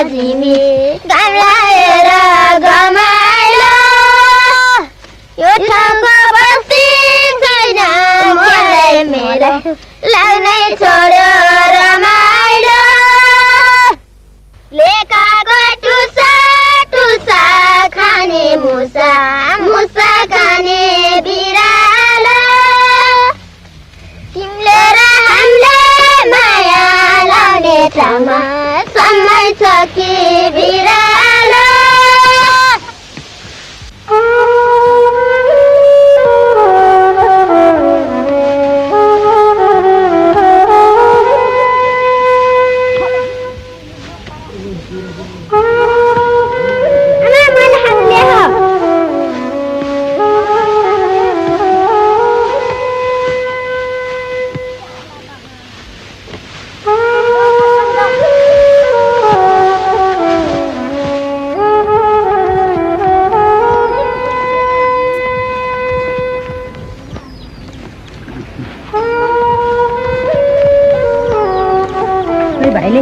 जिमी गाएर गमाइलो यो ठाउँको बस्ती छैन मलाई मेरो लाग्नै छोड्यो रमाइलो लेकाको टुसा टुसा खाने मुसा मुसा खाने बिरालो तिमीले र हामीले माया लाउने ठाउँमा समय छ कि बिरालो भाइले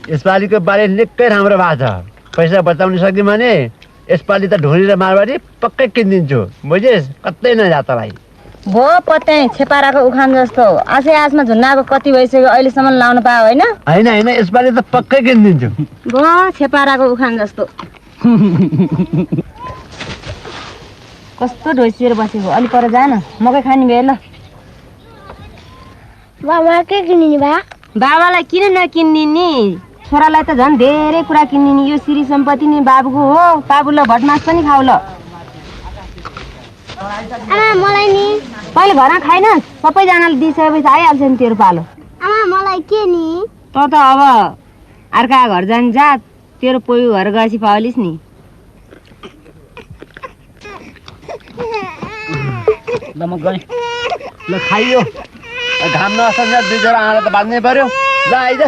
यसपालिको बारे निकै राम्रो भएको छ पैसा बचाउन सक्यो भने यसपालि त ढोरी र मारवाडी पक्कै किनिदिन्छु बुझेस् कतै नजा तँलाई भो पत्याइ छेपाराको उखान जस्तो आशै आसमा झुन्नाको कति भइसक्यो अहिलेसम्म लाउन पायो होइन होइन यसपालि त पक्कै किनिदिन्छु भो छेपाराको उखान जस्तो कस्तो ढोसिएर बसेको अलि पर जा न मकै खाने भए ल बाबा के किनिने बा बाबालाई किन नकिन्ने नि छोरालाई त झन् धेरै कुरा किन्ने नि यो श्री सम्पत्ति नि बाबुको हो बाबुलाई भटमास पनि खाऊ ल आमा मलाई नि पहिले घरमा खाइन सबैजनाले दिइसकेपछि आइहाल्छ नि तेरो पालो आमा मलाई के नि त अब अर्का घर जाने जा तेरो पोइ घर गएपछि पाउलिस् नि ल म गएँ ल खाइयो घाम नअस्छ दुई जरा आएर त बाँध्नै पर्यो ल आइज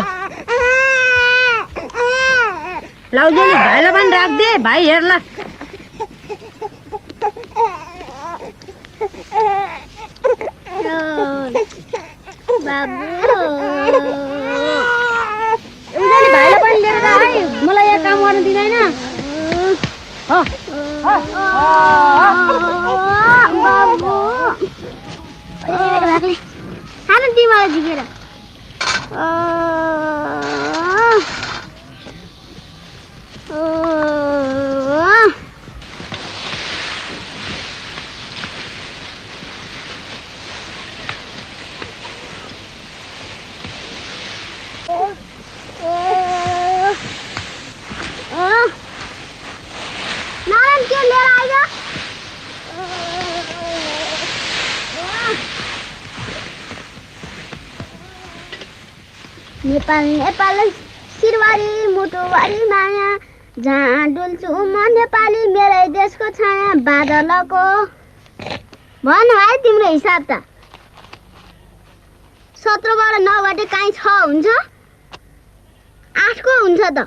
लाउजेली भाइलाई पनि राखिदे भाइ हेर्ला भाइलाई पनि लिएर आए मलाई यहाँ काम गर्न दिँदैन खानु तिमीलाई झिकेर नारायण के लिएर आइज नेपाल नेपाल शिरवारी मुटुवारी माया जहाँ डुल्छु म नेपाली मेरै देशको छाया बादलको भन भाइ तिम्रो हिसाब त 17 बाट 9 बाटे काहीँ 6 हुन्छ 8 को हुन्छ त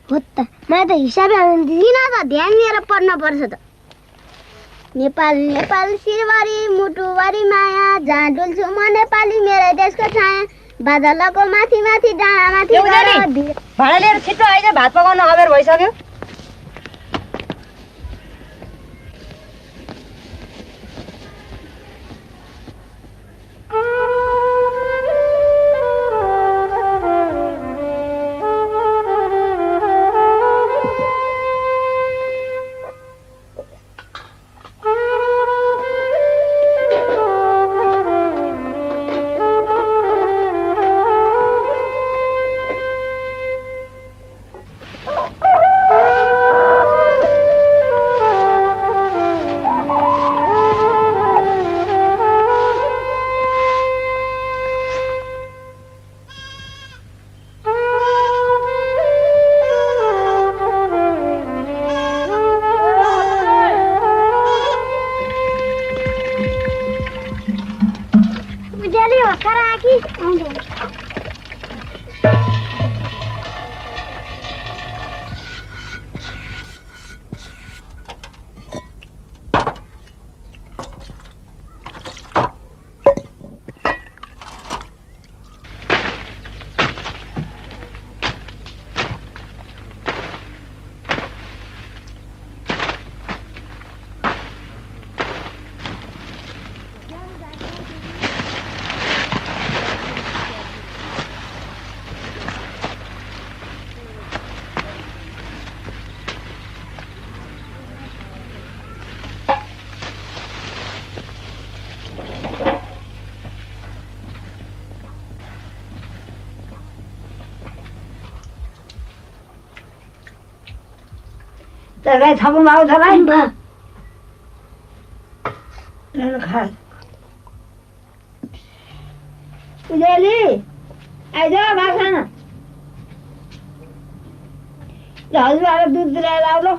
हो त म त हिसाबै दिदिन त ध्यान दिएर पढ्न पर्छ त नेपाल नेपाल शिरवारी मुटुवारी माया जहाँ डुल्छु म नेपाली मेरै देशको छाया बादलको माथि माथि डाँडा माथि भाडा लिएर छिटो आइज भात पकाउन अबेर भइसक्यो तरकारी थप्नु आउँछ होला खा उजेली आइज भात खान हजुरबाट दुध ल्याएर आउलो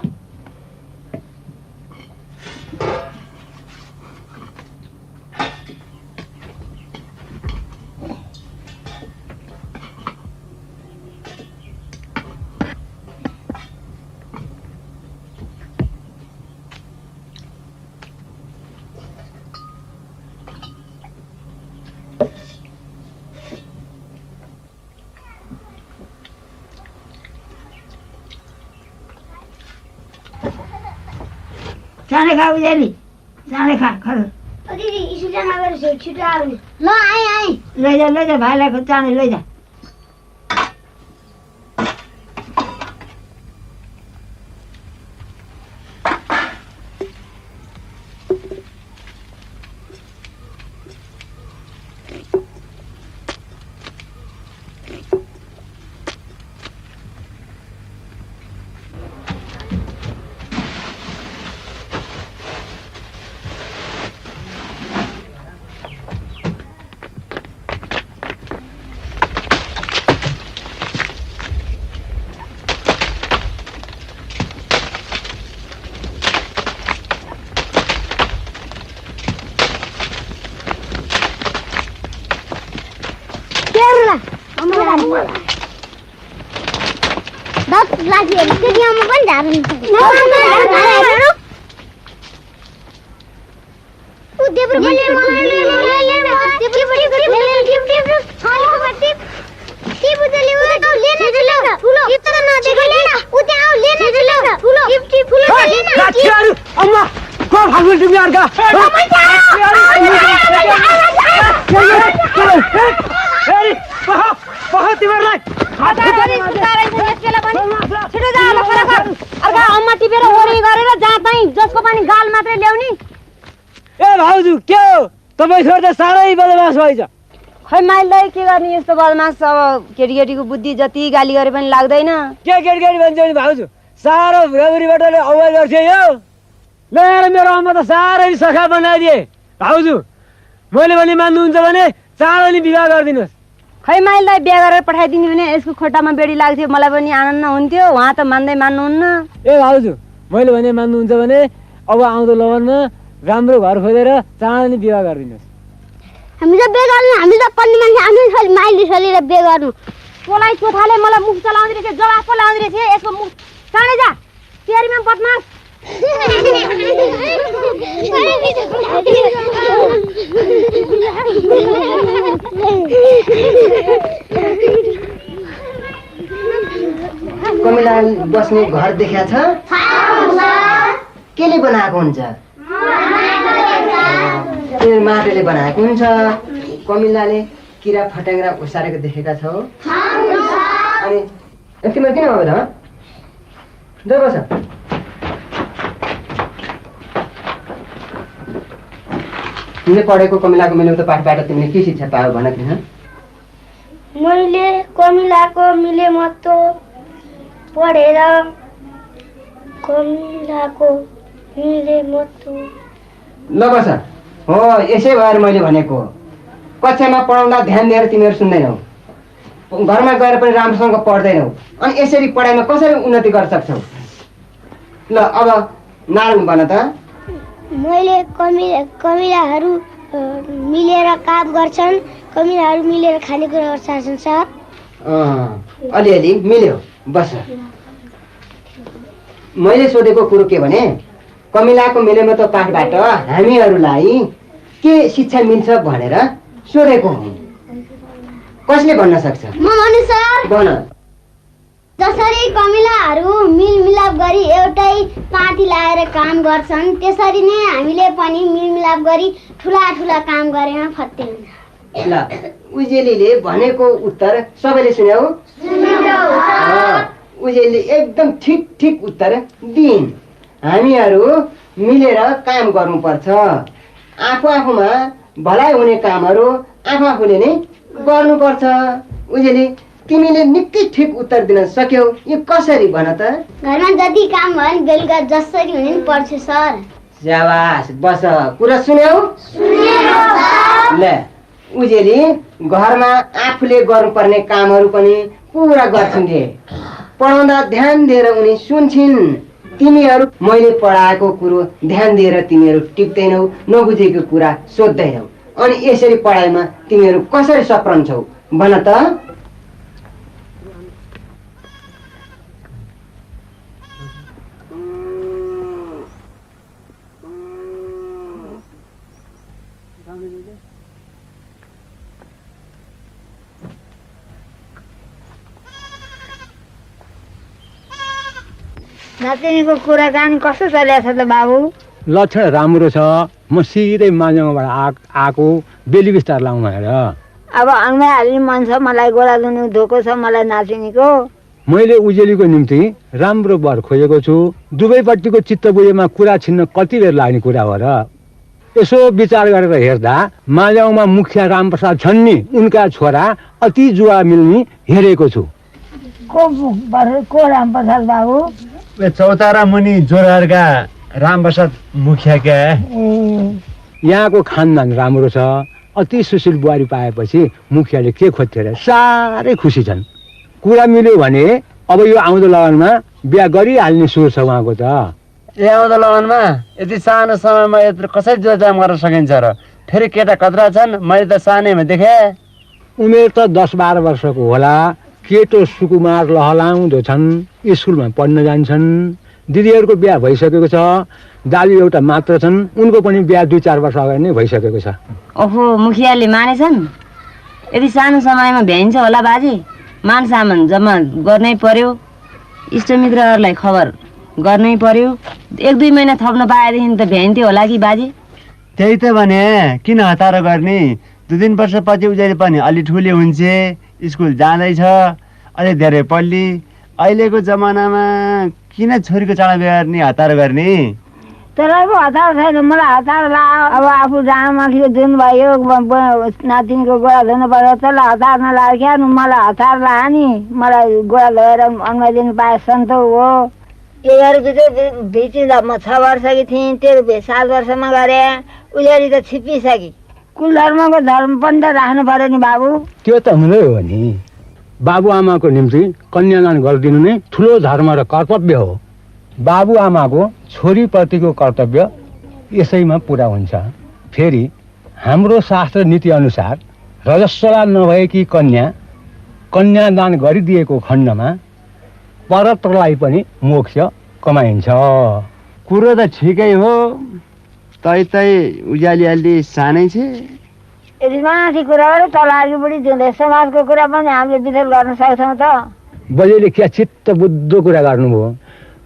चाँडै खा उजेली चाँडै खा दिदी स्कुल नगएर छिटो आउने ल आएँ लैजा भाइलाई चाँडै लैजा जसको पनि गाल मात्रै ल्याउने ए भाउजू के हो तपाईँ छोरी त साह्रै बदमास भएछ खै माइललाई के गर्ने यस्तो बदमास अब केटीकेटीको बुद्धि जति गाली गरे पनि लाग्दैन के केटी भन्छ नि भाउजू साह्रो भुराबुरीबाट अवाज गर्थ्यो यो ल्याएर मेरो आमा त साह्रै सखा बनाइदिए भाउजू मैले भने मान्नुहुन्छ भने चाँडो नि विवाह गरिदिनुहोस् खै माइललाई बिहा गरेर पठाइदिने भने यसको खोटामा बेडी लाग्थ्यो मलाई पनि आनन्द हुन्थ्यो उहाँ त मान्दै मान्नुहुन्न ए भाउजू मैले भने मान्नुहुन्छ भने अब आउँदो लगनमा राम्रो घर खोजेर चाँडो नि विवाह गरिदिनुहोस् हामी त बिहे गर्नु हामी त पढ्ने मान्छे आफ्नो छोरी माइली छोरीले बिहे गर्नु तँलाई चोथाले मलाई मुख चलाउँदै रहेछ जवाफ पो लाउँदै रहेछ यसको मुख चाँडै जा तेरीमा बदमास कमिला बस्ने घर देखा छ केले बनाएको हुन्छ त्यो माटोले बनाएको हुन्छ कमिलाले किरा फट्याङ्ग्रा उसारेको देखेका छौ अनि तिम्रो किन आउँदैन जो बस तिमीले पढेको कमिलाको मिलेको त पाठबाट तिमीले के शिक्षा पायो भन किन मैले कमिलाको मिले महत्त्व पढेर कमिलाको मिले महत्त्व ल बस हो यसै भएर मैले भनेको कक्षामा पढाउँदा ध्यान दिएर तिमीहरू सुन्दैनौ घरमा गएर पनि राम्रोसँग पढ्दैनौ अनि यसरी पढाइमा कसरी उन्नति गर्न सक्छौ ल अब नारायण भन त मैले कमिलाहरू मिलेर काम गर्छन् कमिलाहरू मिलेर खानेकुरा गर्छन् सर अलिअलि मिल्यो बस मैले सोधेको कुरो के भने कमिलाको मिलेमा त पाठबाट हामीहरूलाई के शिक्षा मिल्छ भनेर सोधेको हो कसले भन्न सक्छ म भन्नु सर भन जसरी कमिलाहरू मिलमिलाप गरी एउटै पार्टी लगाएर काम गर्छन् त्यसरी नै हामीले पनि मिलमिलाप गरी ठुला ठुला काम गरेमा फत्ते हुन्छ ल उजेलीले भनेको उत्तर सबैले सुन्यौ उजेलीले एकदम ठिक ठिक उत्तर दिइन् हामीहरू मिलेर काम गर्नुपर्छ आफू आफूमा भलाइ हुने कामहरू आफू आफूले नै गर्नुपर्छ उजेली तिमीले निकै ठिक उत्तर दिन सक्यौ। यो कसरी भन त? घरमा जति काम भयो नि बेलुका जसरी हुने नि पढ्छु सर। स्याबास, बस कुरा सुन्यौ? ल उजेली घरमा आफूले गर्नुपर्ने कामहरू पनि पुरा गर्छिन् रे। पढाउँदा ध्यान दिएर उनी सुन्छिन्। तिमीहरू मैले पढाएको कुरो ध्यान दिएर तिमीहरू टिप्दैनौ, नबुझेको कुरा सोध्दैनौ, अनि यसरी पढाइमा तिमीहरू कसरी सप्रन्छौ भन त? नातिनीको कुराकानी कस्तो चलिरहेको छ त बाबु? लक्षण राम्रो छ। म सिधै माझाङबाट आएको बेली बिस्तार लाउँ भनेर। अब अनुहार हाल्ने मन छ मलाई, गोडा दुनु धोको छ मलाई नातिनीको। मैले उजेलीको निम्ति राम्रो वर खोजेको छु। दुवैपट्टिको चित्त बुझेमा कुरा छिन्न कति बेर लाग्ने कुरा हो र? यसो विचार गरेर हेर्दा माझाङमा मुखिया रामप्रसाद छन् नि, उनका छोरा अति जुवा मिल्ने हेरेको छु। को रामप्रसाद बाबु? चौतारा मुनि जोरहाटका रामप्रसाद मुखिया क्या? यहाँको खानदान राम्रो छ। अति सुशील बुहारी पाएपछि मुखियाले के खोज्थे र साह्रै खुसी छन्। कुरा मिल्यो भने अब यो आउँदो लगनमा बिहा गरिहाल्ने सोच छ उहाँको त। ए आउँदो लगनमा यति सानो समयमा यत्रो कसरी जोरजाम गर्न सकिन्छ र? फेरि केटा कत्रा छन्, मैले त सानैमा देखेँ। उमेर त 10-12 वर्षको होला। केटो सुकुमार लहलाउँदो छन्, स्कुलमा पढ्न जान्छन्। दिदीहरूको बिहा भइसकेको छ। दाजु एउटा मात्र छन्, उनको पनि बिहा 2-4 वर्ष अगाडि नै भइसकेको छ। ओहो, मुखियाले मानेछन्? यदि सानो समयमा भ्याइन्छ होला बाजे? मान सामान जम्मा गर्नै पर्यो, इष्टमित्रहरूलाई खबर गर्नै पर्यो। 1-2 महिना थप्न पाएदेखि त भ्याइन्थ्यो होला कि बाजे? त्यही त भने, किन हतारो गर्ने? 2-3 वर्षपछि उजेली पनि अलि ठुली हुन्छ, स्कुल जाँदैछ, अलि धेरै पढ्ली। अहिलेको जमानामा किन छोरीको चाडा बिगार्ने, हतार गर्ने? तँलाई पो हतार छैन, मलाई हतार लाग्यो। अब आफू जाँमाखिको जुन भयो नातिनीको गोडा धुनु पर्यो, तँलाई हतार नलाग्यो क्या? मलाई हतार लाग्यो नि। मलाई गोडा धोएर अनुमति दिनु पाए सन्तौ हो। यहीहरूको चाहिँ 6 वर्षकी थिएँ, तेरो 7 वर्षमा गरे। उनीहरू त छिपिसके। कुल धर्मको धर्म पनि त राख्नु पर्यो नि बाबु। त्यो त हुँदै हो नि। बाबुआमाको निम्ति कन्यादान गरिदिनु नै ठुलो धर्म र कर्तव्य हो। बाबुआमाको छोरीप्रतिको कर्तव्य यसैमा पुरा हुन्छ। फेरि हाम्रो शास्त्र नीति अनुसार रजस्वला नभएकी कन्यादान गरिदिएको खण्डमा परत्रलाई पनि मोक्ष कमाइन्छ। कुरो त ठिकै हो, तै उज्याली अलि सानै छ। यदि माथि कुरा गरे तल अघिबढी जुँदै समाजको कुरा पनि हामीले विरोध गर्न सक्छौँ त? बजेले क्या चित्त बुद्ध कुरा गर्नुभयो।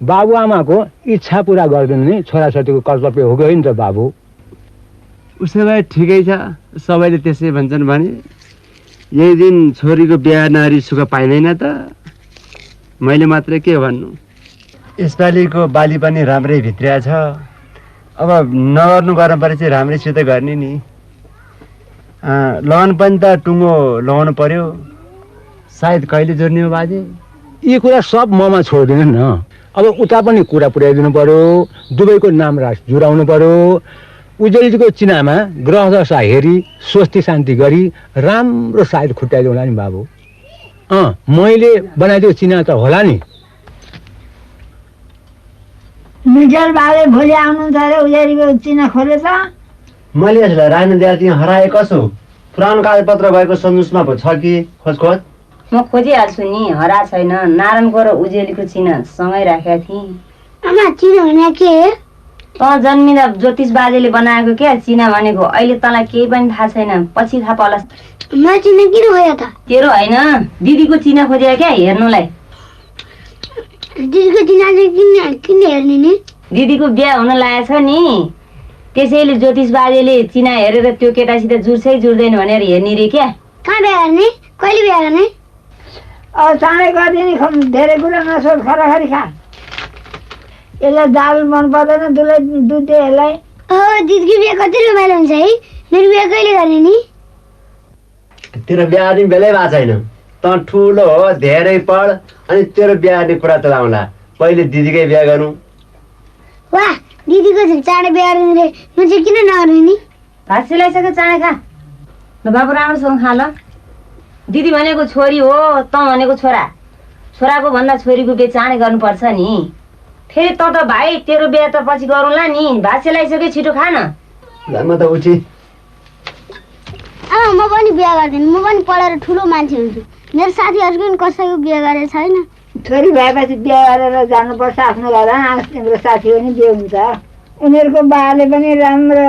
बाबुआमाको इच्छा पुरा गरिदिनु नै छोराछोरीको कर्तव्य हो गयो नि त बाबु। उसो भए ठिकै छ, सबैले त्यसै भन्छन् भने यही दिन छोरीको बिहा नगरी सुख पाइँदैन त? मैले मात्रै के भन्नु? यसपालिको बाली पनि राम्रै भित्रिया छ। अब नगर्नु गर्न परे चाहिँ राम्रैसित गर्ने नि। लगन पनि त टुङ्गो लगाउनु पर्यो, सायद कहिले जोड्ने हो बाजे? यी कुरा सब ममा छोडिदिनु न। अब उता पनि कुरा पुर्याइदिनु पर्यो, दुवैको नाम जुराउनु पर्यो। उजेलीको चिनामा ग्रह दशा हेरी स्वस्ति शान्ति गरी राम्रो सायद खुट्टाइदिउँला नि बाबु। मैले बनाइदिएको चिना त होला नि। मिजल बाबे भोलि आउनुहुन्छ अरे, उजेलीको चिना खोले त? मैले यसलाई राख्न दिएर तिमी हराए कसो? पुरानो कागजपत्र भएको सन्जुसमा पो छ कि? खोज म खोजिहाल्छु नि, हरा छैन। नारायणको र उजेलीको चिना सँगै राखेका थिएँ। आमा चिना भने के? त जन्मिँदा ज्योतिष बाजेले बनाएको क्या चिना भनेको। अहिले तँलाई केही पनि थाहा छैन, पछि थाहा पाउलास्। म चिना किन खोज्यो त? तेरो होइन, दिदीको चिना खोजेको क्या हेर्नुलाई। दिदीको चिना चाहिँ किन हेर्ने नि? दिदीको बिहा हुन लागेको छ नि, त्यसैले ज्योतिष बाजेले चिना हेरेर त्यो केटासित जुर्छै जुर्दैन भनेर हेर्ने रे क्या। कहाँ बिहा गर्ने? कहिले बिहा गर्ने? अब चाँडै गरिदिने, धेरै कुरा नसोध, खराखरी खा। यसलाई दाल मन पर्दैन, दुध दे यसलाई। दिदीको बिहा कति रमाइलो हुन्छ है? मेरो बिहा कहिले गर्ने नि? तेरो बिहा दिन बेलै भएको छैन। त ठुलो हो धेरै पढ अनि तेरो बिहा गर्ने कुरा चलाउँला पहिले दिदीकै बिहा गरौँ वाह दिदीको चाहिँ चाँडै बिहा गर्ने रे म चाहिँ किन नगर्ने नि भात सिलाइसक्यो चाँडै खा ल बाबु राम्रोसँग खा ल दिदी भनेको छोरी हो त भनेको छोरा छोराको भन्दा छोरीको बिहे चाँडै गर्नुपर्छ नि फेरि त भाइ तेरो बिहे त पछि गरौँला नि भात सिलाइसक्यो छिटो खा न म त उठी आमा म पनि बिहा गर्दिनँ म पनि पढेर ठुलो मान्छे हुन्छु मेरो साथीहरूको पनि कसैको बिहा गरेको छैन छोरी भएपछि बिहा गरेर जानुपर्छ आफ्नो घरमा तिम्रो साथी पनि बिहे हुन्छ उनीहरूको बाले पनि राम्रो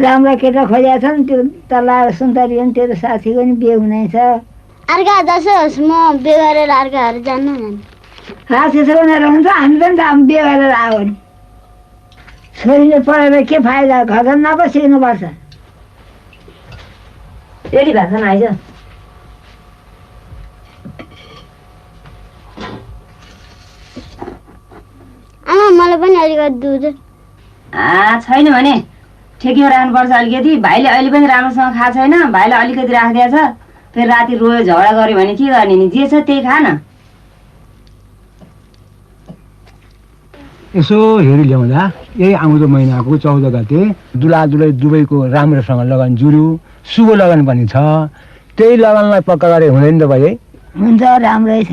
राम्रो केटा खोजेका छन् त्यो तल्ला सुन्तरी पनि तेरो साथीको पनि बिहे हुनेछ अर्का जसो होस् म बिहे गरेर अर्काहरू जान्नु जान्नु त्यसो उनीहरू हुन्छ हामी पनि त बिहे गरेर आयो नि छोरीले पढेर के फाइदा घरमा पो सिक्नुपर्छ रेडी भएको छ आइज आमा मलाई पनि अलिकति दुध छैन भने ठेकीमा राख्नुपर्छ अलिकति भाइले अहिले पनि राम्रोसँग खाएको छैन भाइलाई अलिकति राखिदिएको छ फेरि राति रोयो झगडा गर्यो भने के गर्ने नि जे छ त्यही खा न यसो हेरी ल्याउँदा यही आउँदो महिनाको 14 गते दुला दुलै दुवैको राम्रोसँग लगन जुर्यो शुभ लगन पनि छ त्यही लगनलाई पक्का गरे हुँदैन त भाइ हुन्छ राम्रै छ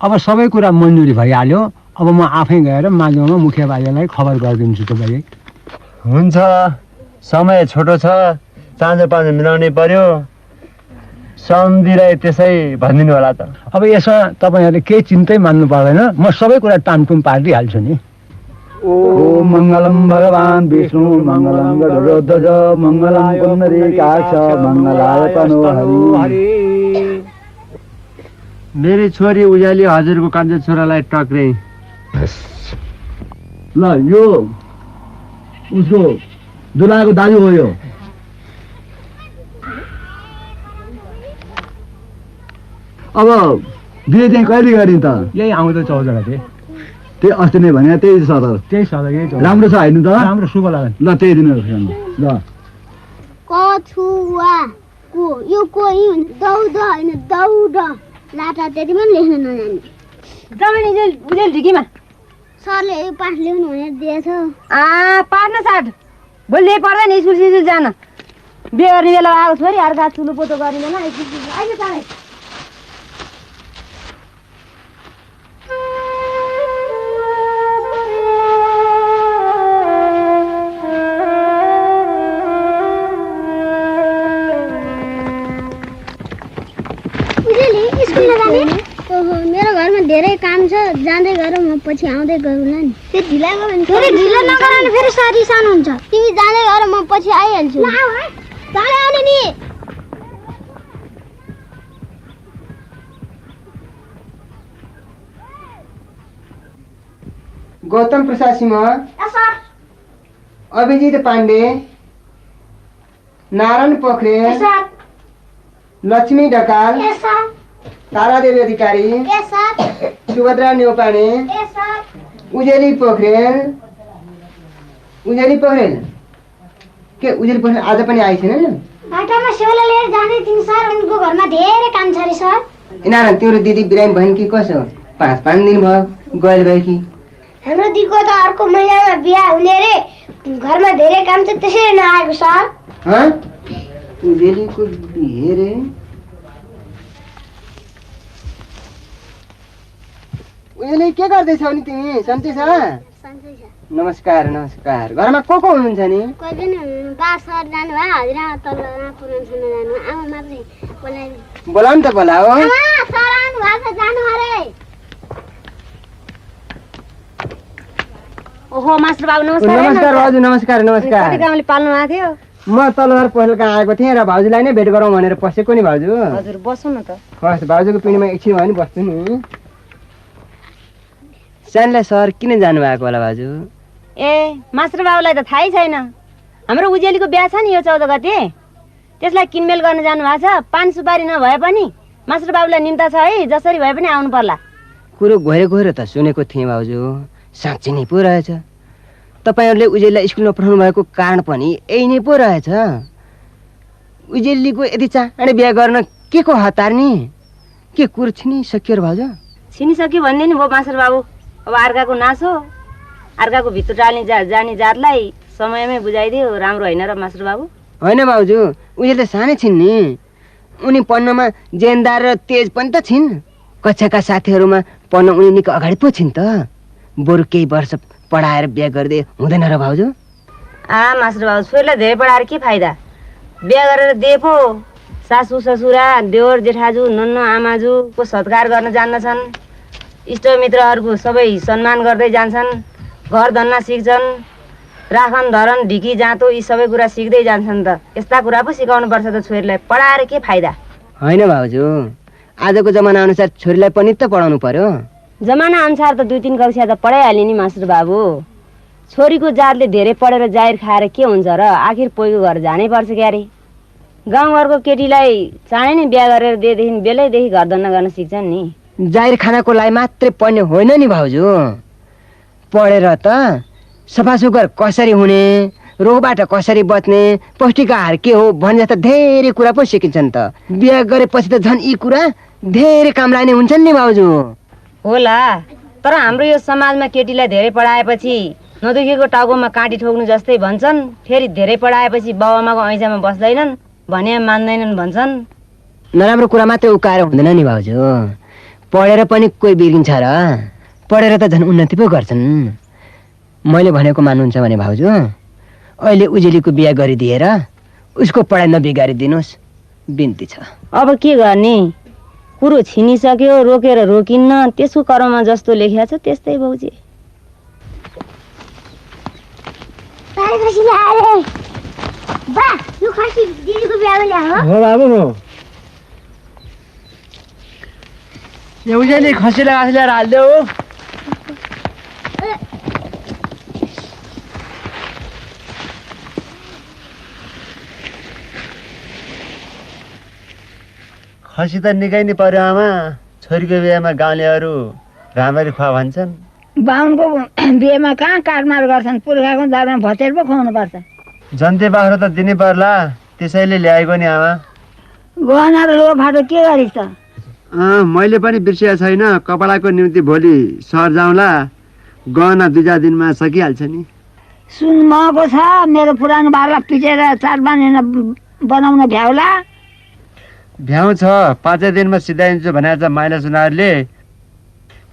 अब सबै कुरा मन्जुरी भइहाल्यो अब म आफै गएर माझमा मुखिया बाजेलाई खबर गरिदिन्छु त भाइ हुन्छ समय छोटो छ चाँजो पाँजो मिलाउनै पर्यो सम्झिँदै त्यसै भनिदिनु होला त अब यसमा तपाईँहरूले केही चिन्तै मान्नु पर्दैन म सबै कुरा टामटुम पारिदिइहाल्छु नि ओम मङ्गलम भगवान् विष्णु मङ्गलम गरुडध्वज मङ्गलम पुण्डरीकाक्ष मङ्गलाय तनो हरि मेरी छोरी उज्याली हजुरको कान्छो छोरालाई टक्रे ल यो उसको दुलाको दाजु हो यो अब बिहे चाहिँ कहिले गर्ने त यही आउँदो 14 गते त्यही अस्ति नै भने त्यही सदर राम्रो छ होइन त राम्रो शुभ लगन ल त्यही दिन ल कछुवा को यो कोही दौड होइन दौड लाटा त्यति पनि लेख्न नजाने बुझेल ढिकीमा सरले यो पाठ लेख्नु भनेर दिएछ पार्न साट भोलि पर्दैन स्कुल सिस्कुल जान बिहे गर्ने बेला आएको छोरी अर्का चुलो पोतो गरिँदैन अहिले चाँडै मेरो घरमा धेरै काम छ जाँदै गर म पछि आउँदै गरौँला नि फेरि ढिला गयो भने फेरि ढिला नगर भने फेरि सर रिसाउनुहुन्छ तिमी जाँदै गर म पछि आइहाल्छु चाँडै आउने नि गौतम प्रसाद सिंह अभिजित पाण्डे नारायण पोखरेल लक्ष्मी ढकाल तारादेवी अधिकारी सुभद्रा नेउपाने उजेली पोखरेल के उजेली पोखरेल आज पनि आइछन् बाटामा सेवाला लिएर जाँदै थिइन् सर उनको घरमा धेरै काम छ रे सर नारायण तिम्रो दिदी बिरामी भइन् कि कसो 5 दिन भयो गएर भयो कि हाम्रो दिदीको त अर्को महिनामा बिहा हुने रे घरमा धेरै काम छ त्यसैले नआएको सर उजेलीको बिहे रे उजेली के गर्दैछौ नि तिमी सन्चै छ नमस्कार नमस्कार घरमा को हुनुहुन्छ नि कोही पनि बा सर जानु भयो हजुरआमा तल पुरानो सुन्न जानु आमा मात्रै बोलाइ बोलाउ नि त बोलाओ आमा सर आउनु भएको जानु अरे ओहो मास्टर बाबु नमस्कार नमस्कार हजुर नमस्कार नमस्कार कति कामले पाल्नु भएको थियो म तलहर पहलका आएको थिएँ र भाउजूलाई नै भेट गरौँ भनेर पसेको नि भाउजू हजुर बस्नु न त हस् भाउजूको पिँढीमा एकछिन भयो नि बस्छु नि सानलाई सर किन जानुभएको होला भाउजू ए मास्टर बाबुलाई त थाहै छैन हाम्रो उजेलीको बिहा छ नि यो 14 गते त्यसलाई किनमेल गर्न जानु भएको छ पान सुपारी नभए पनि मास्टर बाबुलाई निम्ता छ है जसरी भए पनि आउनु पर्ला कुरो गएर त सुनेको थिएँ भाउजू साँच्चै नै पो रहेछ तपाईँहरूले उजेलीलाई स्कुलमा पठाउनु भएको कारण पनि यही नै पो रहेछ उजेलीको यति चाँडै बिहा गर्न के को हतार नि के कुरो छिनिसक्यो र भाउजू? छिनिसक्यो भन्ने नि भयो मास्टर बाबु। अब अर्काको नाश हो, अर्काको भित्र जाने जातलाई समयमै बुझाइदियो राम्रो होइन र मास्टर बाबु? होइन भाउजू, उहिले त सानै छिन् नि। उनी पढ्नमा जेनदार र तेज पनि त छिन्। कक्षाका साथीहरूमा पढ्न उनी निकै अगाडि पो छिन् त। बरु केही वर्ष पढाएर बिहा गरिदिए हुँदैन र भाउजू? मास्टर बाबु, छोरीलाई धेरै पढाएर के फाइदा? बिहा गरेर दिए पो सासू ससुरा देवर जेठाजु नन्न आमाजुको सत्कार गर्न जान्दछन्, इष्टमित्रहरूको सबै सम्मान गर्दै जान्छन्, घर धन्ना सिक्छन्, राखन धरन ढिकी जाँतो यी सबै कुरा सिक्दै जान्छन्। त यस्ता कुरा पो सिकाउनु पर्छ त छोरीलाई, पढाएर के फाइदा? होइन भाउजू, आजको जमाना अनुसार छोरीलाई पनि त पढाउनु पर्यो। जमाना अनुसार त 2-3 कक्षा त पढाइहाल्यो नि मास्टर बाबु। छोरीको जातले धेरै पढेर जाहिर खाएर के हुन्छ र? आखिर पोइको घर जानै पर्छ क्यारे। गाउँघरको केटीलाई चाँडै नै बिहा गरेर दिएदेखि बेलैदेखि घर धन्दा गर्न सिक्छन् नि। जाहिर खानाको लागि मात्रै पढ्ने होइन नि भाउजू। पढेर त सफासुग्घर कसरी हुने, रोगबाट कसरी बच्ने, पौष्टिक आहार के हो भन्ने जस्ता धेरै कुरा पो सिकिन्छन् त। बिहा गरेपछि त झन् यी कुरा धेरै काम लाग्ने हुन्छन् नि भाउजू। होला, तर हाम्रो यो समाजमा केटीलाई धेरै पढाएपछि नदुखेको टाउकोमा काँटी ठोक्नु जस्तै भन्छन्। फेरि धेरै पढाएपछि बाबुआमाको ऐँचामा बस्दैनन् भने मान्दैनन् भन्छन्। नराम्रो कुरा मात्रै उकाएर हुँदैन नि भाउजू। पढेर पनि कोही बिग्रिन्छ र? पढेर त झन् उन्नति पो गर्छन्। मैले भनेको मान्नुहुन्छ भने भाउजू, अहिले उजेलीको बिहा गरिदिएर उसको पढाइ नबिगारिदिनुहोस्, बिन्ती छ। अब के गर्ने? कुरो छिनिसक्यो, रोकेर रोकिन्न। त्यसको कर्ममा जस्तो लेखिया छ त्यस्तै बाउजी। हो बाबु हो। उजेली खसीलाई घाँस ल्याएर हालिदेऊ। खसी त निकै नै पर्यो आमा। छोरीको बिहामा गाउँलेहरू राम्ररी खुवा भन्छन्। बाहुनको बिहेमा कहाँ काटमार गर्छन्, पुर्खाको दाना भतेर पो खुवाउनु पर्छ। जन्ते बाख्रो त दिनै पर्ला, त्यसैले ल्याएको नि आमा। गहना र लुगा फाटो के गरिस् त? मैले पनि बिर्सिया छैन। कपडाको निम्ति भोलि सहर जाउँला, गहना 2-4 दिनमा सकिहाल्छ नि। सुन मको छ, मेरो पुरानो बाला पिटेर 4 बानेर बनाउन भ्याउला। भ्याउ छ, 5 दिनमा सिधाइन्छ भनेर छ माइला सुनारले।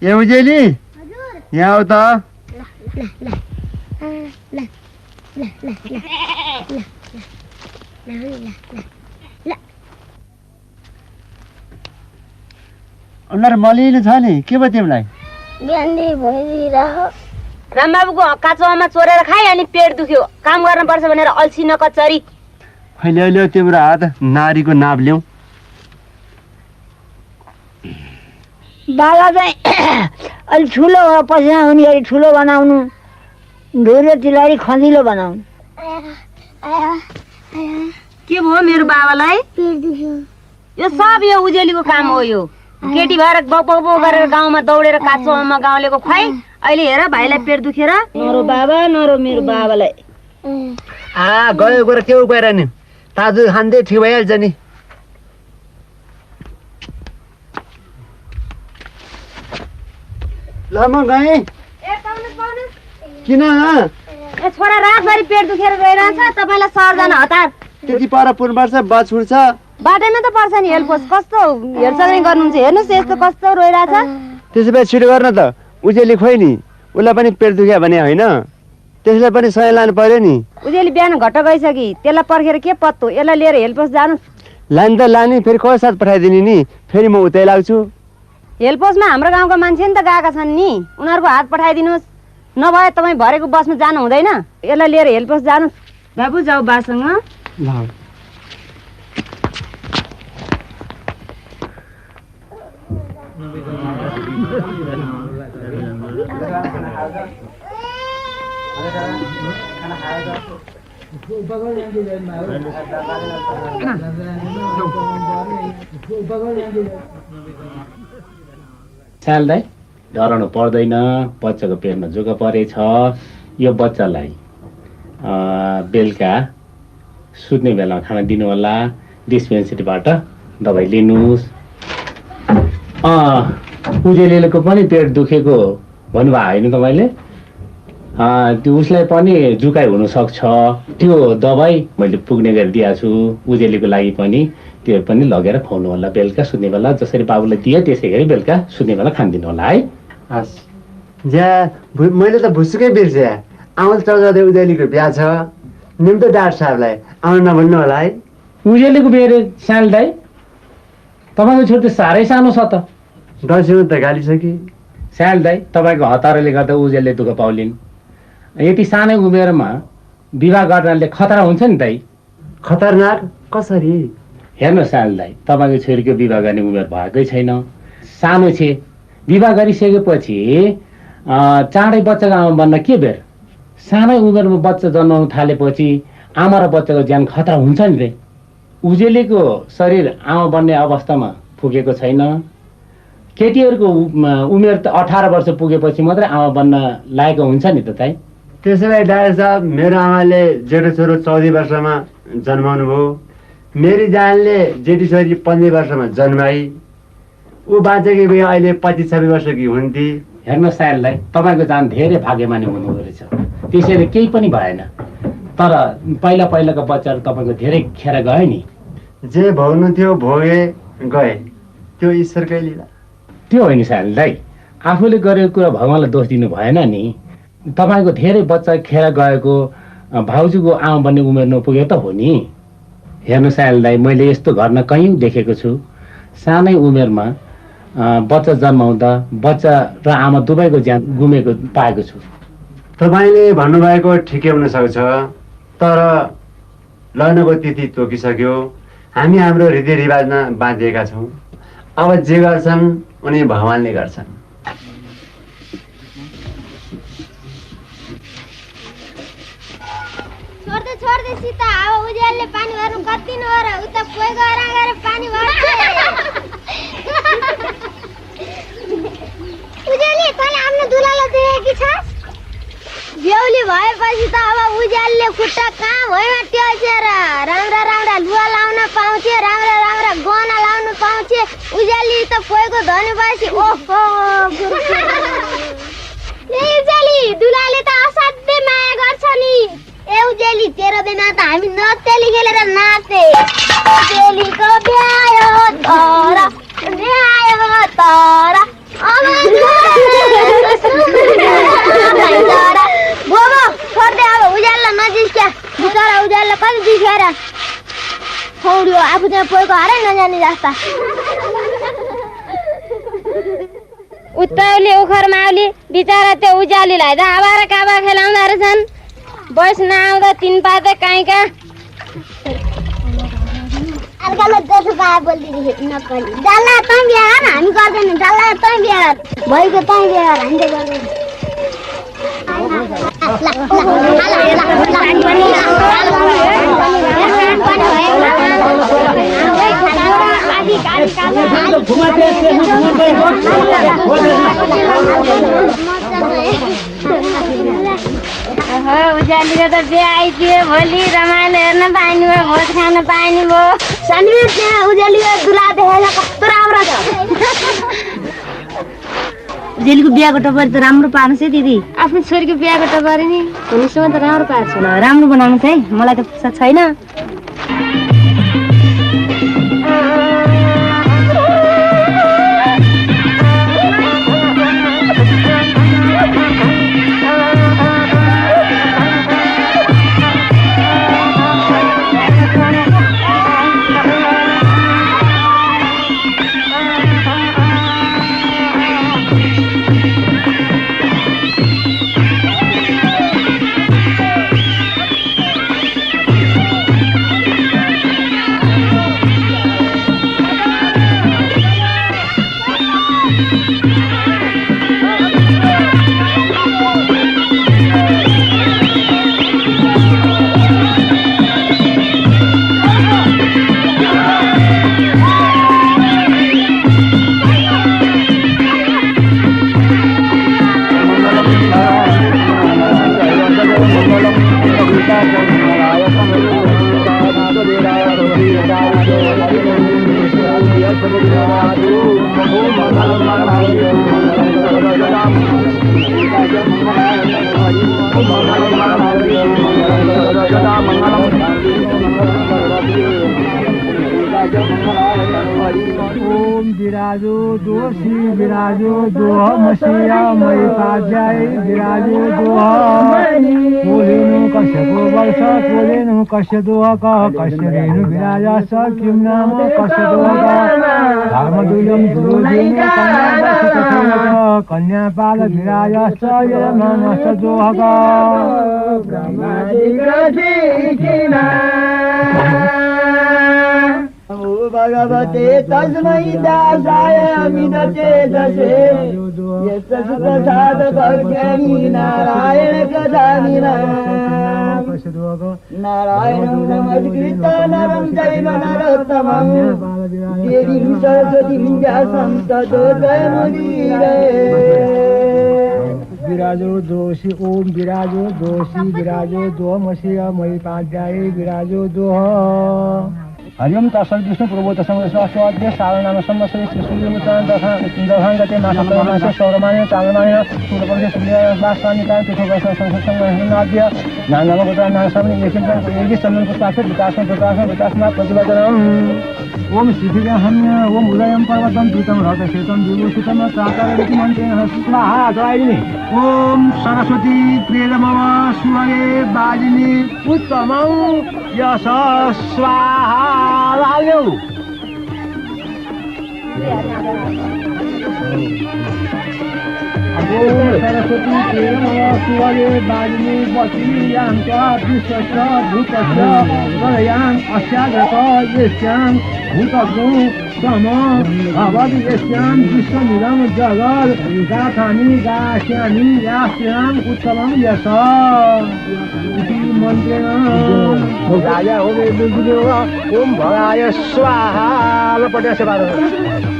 ए उजेली, यहाँ आऊ त। अनुहार मलिलो छ नि, के भयो तिमीलाई? रामबाबुको काँचो आमा चोरेर खाए अनि पेट दुख्यो। काम गर्न पर्छ भनेर अल्छी नकचरी। अहिले ल्याऊ तिम्रो हात, नारीको नाप ल्याऊ। बाला चाहिँ अलि ठुलो पसिना हुने गरी ठुलो बनाउनु, ढुलो तिलहरी खँदिलो बनाउनु। के भयो मेरो बाबालाई? यो सब यो उजेलीको काम हो। यो केटी भएर बौ गरेर गाउँमा दौडेर काँचो आमा गाउँलेको खुवाइ। अहिले हेर भाइलाई पेट दुखेर नरो बाबा, नरो मेरो बाबालाई। गयो गएर के उपाएर नि, ताजु खाँदै ठिक भइहाल्छ नि। ल म गएँ। किन? छोरा रातभरि पेट दुखेर गइरहन्छ, तपाईँलाई सहर जान हतार। त्यति पर पुर्नुपर्छ, बस छुट्छ। बाटैमा त पर्छ नि। हेल्पोस् कस्तो हेरचाह गर्नुहुन्छ, हेर्नुहोस् यस्तो कस्तो रोइरहेछ। त्यसो भए छिटो गर्न त। उजेली खोइ नि, उसलाई पनि पेट दुख्यो भने होइन, त्यसलाई पनि सय लानु पर्यो नि। उजेली बिहान घट्ट गइसकि, त्यसलाई पर्खेर के पत्तो? यसलाई लिएर हेल्पोस् जानुहोस्। लाने त लाने, फेरि कसै साथ पठाइदिने नि, फेरि म उतै लाग्छु। हेल्पोसमा हाम्रो गाउँका मान्छे नि त गएका छन् नि, उनीहरूको हात पठाइदिनुहोस्। नभए तपाईँ भरेको बसमा जानु हुँदैन। यसलाई लिएर हेल्पोस् जानुहोस्। बाबु जाऊ बासँग। साललाई डराउनु पर्दैन। बच्चाको पेटमा जोग परेछ। यो बच्चालाई बेलुका सुत्ने बेलामा खाना दिनु होला। डिस्पेन्सरीबाट दबाई लिनुहोस्। उजेलीको पनि पेट दुखेको भन्नुभयो होइन तपाईँले? त्यो उसलाई पनि जुकाइ हुनसक्छ, त्यो दबाई मैले पुग्ने गरिदिएको छु। उजेलीको लागि पनि त्यो पनि लगेर खुवाउनु होला, बेलुका सुत्ने बेला जसरी बाबुलाई दिए त्यसै गरी बेलुका सुत्ने बेला खानिदिनु होला है। हस् ज्या मैले त भुसुकै बिर्सेँ। आउँछ चौधरी उजेलीको बिहा छ, निम्तो डाक्टर साहबलाई आउनु नभन्नु होला है। उजेलीको बिहे रे सानो दाइ? तपाईँको छोरी त साह्रै सानो छ त। दसैँमा त गालिसके। सानो दाइ, तपाईँको हतारले गर्दा उजेलले दुःख पाउलिन्। यति सानै उमेरमा विवाह गर्नाले खतरा हुन्छ नि दाइ। खतरनाक कसरी? हेर्नुहोस् सानो दाइ, तपाईँको छोरीको विवाह गर्ने उमेर भएकै छैन, सानो छे। विवाह गरिसकेपछि चाँडै बच्चाको आमा बन्न के बेर? सानै उमेरमा बच्चा जन्माउनु थालेपछि आमा र बच्चाको ज्यान खतरा हुन्छ नि रे। उजेलीको शरीर आमा बन्ने अवस्थामा पुगेको छैन। केटीहरूको उमेर त 18 वर्ष पुगेपछि मात्रै आमा बन्न लागेको हुन्छ नि त दाइ। त्यसो भए डाक्टर साहब, मेरो आमाले जेठो छोरो 14 वर्षमा जन्माउनु भयो, मेरी जानले जेठी छोरी 15 वर्षमा जन्माई, ऊ बाँचेकी भए अहिले 25-26 वर्षकी हुन्थे। हेर्नुहोस् सायरलाई, तपाईँको जान धेरै भाग्यमानी हुनु रहेछ, त्यसैले केही पनि भएन। तर पहिलाको बच्चाहरू तपाईँको धेरै खेर गयो नि। जे भोग्नु थियो भोगे गए, त्यो ईश्वरकै लीला। त्यो होइन सायरलाई, आफूले गरेको कुरा भगवान्लाई दोष दिनु भएन नि। तपाईँको धेरै बच्चा खेर गएको, भाउजूको आमा बन्ने उमेर नपुगे त हो नि। हेर्नु सायरलाई, मैले यस्तो घरमा कहीँ देखेको छु, सानै उमेरमा बच्चा जन्माउँदा बच्चा र आमा दुवैको ज्यान गुमेको पाएको छु। तपाईँले भन्नुभएको ठिकै हुन सक्छ, तर लग्नको तिथि तोकिसक्यो, हामी हाम्रो रीतिरिवाजमा बाँधिएका छौँ। अब जे गर्छन् उनी भगवान्ले गर्छन्। छोड्दै सीता, अब उज्यालले पानी भर्नु कति नभएर उता कोही गएर गएर पानी भर्छ। उज्यालले तँले आफ्नो दुलालाई देखेकी छस्? बेहुली भएपछि त अब उज्यालले खुट्टा कहाँ भुइँमा टेकेर राम्रा राम्रा लुगा लाउन पाउँछ, राम्रा राम्रा गहना लाउन पाउँछ। उज्याली त कोहीको धनी भएपछि ओहो उज्याली दुलाले त असाध्यै माया गर्छ नि। ए उज्याली, तेरो बिना त हामी नत्तेली खेलेर नाच्थे। उज्यालीको ब्यायो तर बोबो छोड्दै अब उज्याललाई नजिस्क्या। बिचरा उज्याललाई कति दिखेर खौड्यो, आफू चाहिँ पोएको हारै नजाने जस्ता। उत्ताउली उखर माउली बिचरा त्यो उज्यालीलाई त आबार काबा खेलाउँदो रहेछन्। बस नआउँदा 3 पाते काहीँका। अर्कालाई त्यसो पाए बोल्दिरहेको नपल्ली। जल्ला तँ बिहा गर, हामी गर्दैनौँ। जल्ला तँ बिहा गर, भइको तँ बिहा गर, हामी त गर्दैनौँ। उज्यालीको त बिहा आइदियो, भोलि रमाइलो हेर्न पाइने भयो, भोज खान पाइने भयो। सानो त्यहाँ उज्यालीको दुला देखेर कस्तो राम्रो छ। उज्यालीको बिहाको टपरी त राम्रो पार्नुहोस् है दिदी। आफ्नो छोरीको बिहाको टपरी नि हुनेसम्म त राम्रो पार्छ। राम्रो बनाउनुहोस् है, मलाई त फुर्सद छैन। Thank you. ओम विराजो दोषी विराजो दोह मसीहा मई पाध्याय विराजो दोह कोलेनु कश्यपो वर्ष कोलेनु कश्य दोह कश्य रेणु विराजा स किम नाम कश्य दोह धर्मदुल्यम दुर्जेन कन्यापाल विराजा स यमनस दोह भगवते तस्मै दासाय विनते दशे यस्य सुप्रसाद भक्त्यानि नारायण कथानिना नारायणं नमस्कृत्य नरं चैव नरोत्तमं देवीं सरस्वतीं व्यासं ततो जयमुदीरये विराजो दोषी ओम विराजो दोषी विराजो दोमसी मयि पाध्याय विराजो दोह हरिओम तत्सत् विष्णु प्रबोधसं स्वास्थ्य सारनाम सम्मश्री सूर्यमुत्रान दखांगते मासप्रमासे सौरमाने चांद्रमाने सूर्यपंचे सूर्य वास्तानिका तीर्थवर्ष संसंगनाद्य नानामगोत्रा नासामनि एकी चंदन पुष्पाक्षे विकासं विकासमा प्रतिवचनम् ओम शिथिगहं ओम उदयं पर्वतं पीतं रथशेतं विभूषितं प्राकारयति मन्त्रेण स्वाहा जयिनी ओम सरस्वती प्रियमव सुवरे बाजिनी उत्तमं यश स्वाहा लायो सरस्वती प्रियमव सुवरे बाजिनी वसीयां च विश्वस्य भूतस्य प्रलयां अस्यागत येष्यां भूतग्नो सम भवति यस्यां विश्वमिदं जगत् गाथानि गास्यामि यास्याम् उत्तमं यश इति मन्त्रेण भोगाय होमे दुर्गुदेव ओम भगाय स्वाहा लपट्यासे बाह्र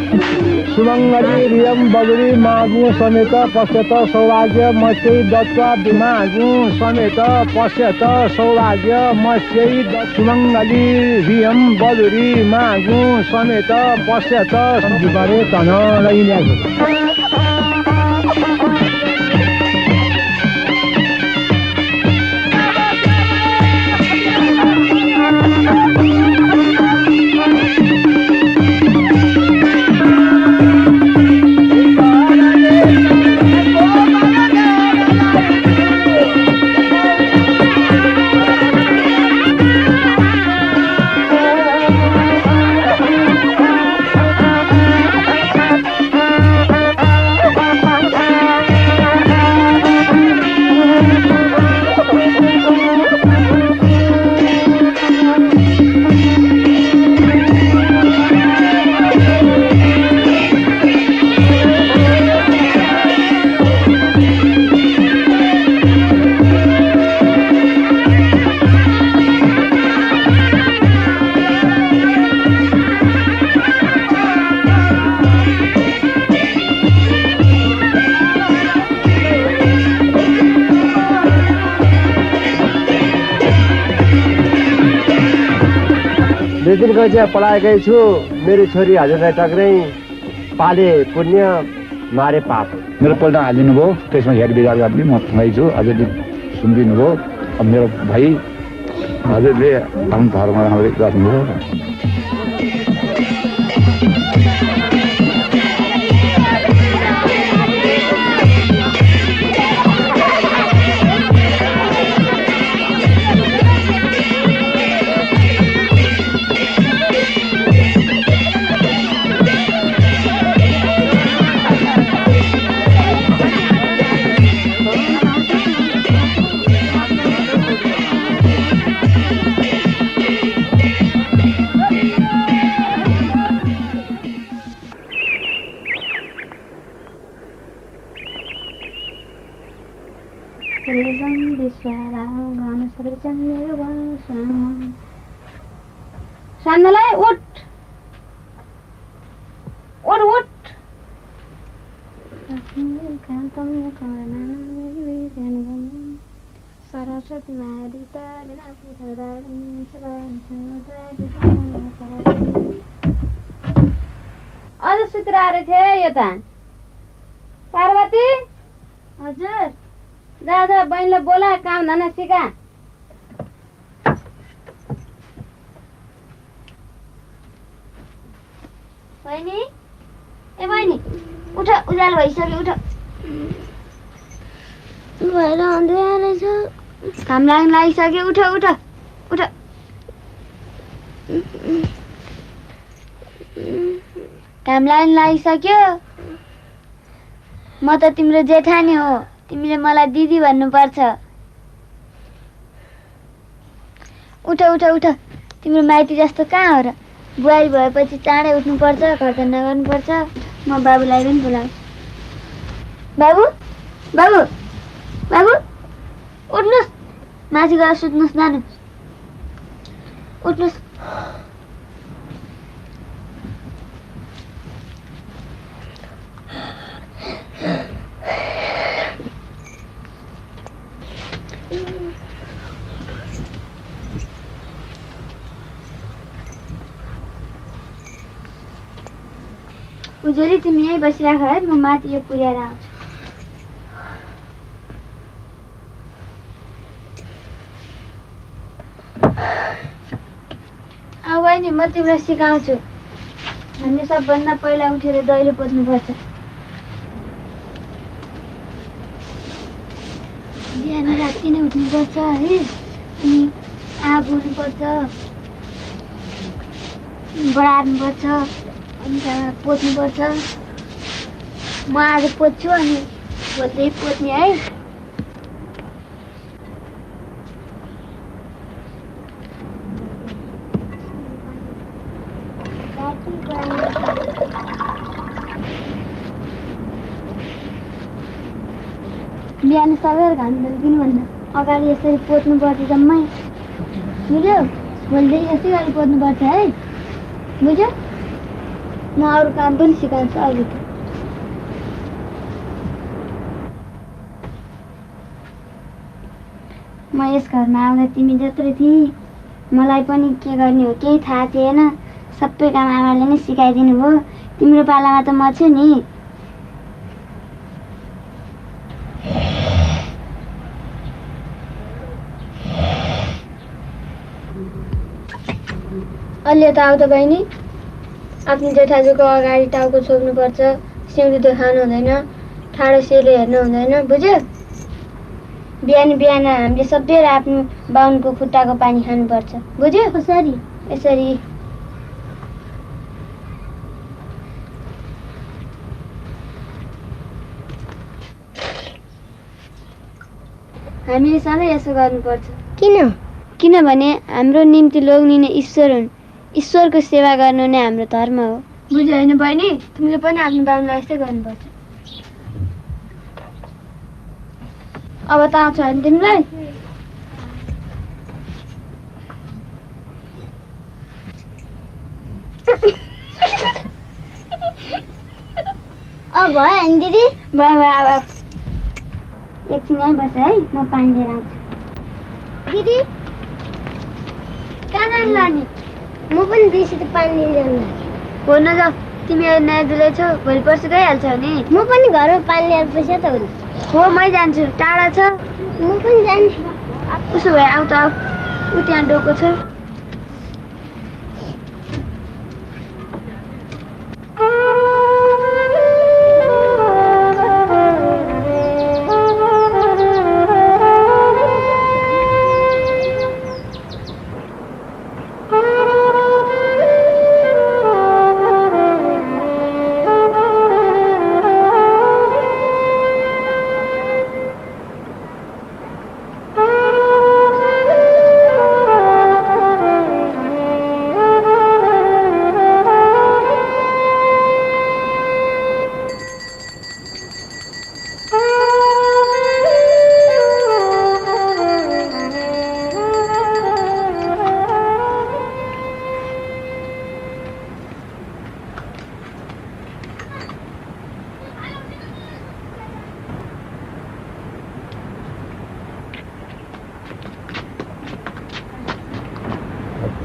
सुमंगली रियम बगरी मागु समेत पश्यत सौभाग्य मत्स्यै दत्त्वा विमागु समेत पश्यत सौभाग्य मत्स्यै सुमंगली रियम बगरी मागु समेत पश्यत संजीवरे तन लैल्यागु दिनको चाहिँ पलाएकै छु मेरो छोरी हजुरलाई टक्रै पाले पुण्य मारे पाप मेरो पल्ट हालिदिनु भयो त्यसमा हेर विचार गर्ने म छु हजुरले सुनिदिनु भयो अब मेरो भाइ हजुरले आफ्नो धर्म राम्ररी गर्नुभयो सान्नलाई उठ उठ उठ सरस्वती अझ सुत्राएर थिए यो त पार्वती हजुर जा जा बहिनीलाई बोला काम धन्दा सिका बहिनी ए बहिनी उठ उज्यालो भइसक्यो उठ भएर आउँदै रहेछ काम लाग्न लागिसक्यो उठ उठ उठ काम लाग्न लागिसक्यो म त तिम्रो जेठानी हो तिमीले मलाई दिदी भन्नुपर्छ उठ उठ उठ तिम्रो माइती जस्तो कहाँ हो र बुहारी भएपछि चाँडै उठ्नुपर्छ खर्चना गर्नुपर्छ म बाबुलाई पनि बोलाउँछु बाबु बाबु बाबु उठ्नुहोस् माथि गएर सुत्नुहोस् नानु उठ्नुहोस् उजुरी तिमी यहीँ बसिराख है म माथि यो पुर्याएर आउँछु अब बहिनी म तिमीलाई सिकाउँछु हामीले सबभन्दा पहिला उठेर दैलो पोच्नुपर्छ बिहान राति नै उठ्नुपर्छ है अनि आगो हुनुपर्छ बढार्नुपर्छ अनि त्यहाँबाट पोच्नुपर्छ म आज पोच्छु अनि भोलि पोच्ने है बिहान सबैले घाम दिनुभन्दा अगाडि यसरी पोच्नुपर्छ जम्मै बुझ्यौ भोलिदेखि यसै गरी पोच्नुपर्छ है बुझ्यौ म अरू काम पनि सिकाउँछु अहिले म यस घरमा आउँदा तिमी जत्रै थिए मलाई पनि के गर्ने हो केही थाहा थिएन सबै काम आमाले नै सिकाइदिनु भयो तिम्रो पालामा त म छु नि अलि यता आऊ त बहिनी आफ्नो जेठाजुको अगाडि टाउको छोप्नुपर्छ सिउँदो देखाउनु हुँदैन ठाडो सेले हेर्नु हुँदैन बुझ्यो बिहान बिहान हामीले सबैले आफ्नो बाहुनको खुट्टाको पानी खानुपर्छ बुझ्यो कसरी यसरी हामीले सधैँ यसो गर्नुपर्छ किनभने हाम्रो निम्ति लोग्निने ईश्वर हुन् ईश्वरको सेवा गर्नु नै हाम्रो धर्म हो बुझ्यो होइन बहिनी तिमीले पनि आफ्नो बाबुलाई यस्तै गर्नुपर्छ अब त आउँछ होइन तिमीलाई अब भयो होइन दिदी भयो भयो अब एकछिन यहीँ बस है म पानी लिएर आउँछु दिदी कहाँ जानु लाने म पनि बेसी त पानी लिएर जानु हो न जाऊ तिमी अहिले नयाँ दुलै छौ भोलि पर्सि गइहाल्छौ नि म पनि घरमा पानी लिएर पैसा त हुन्छ हो मै जान्छु टाढा छ म पनि जान्छु उसो भए आऊ त आऊ ऊ त्यहाँ डोको छ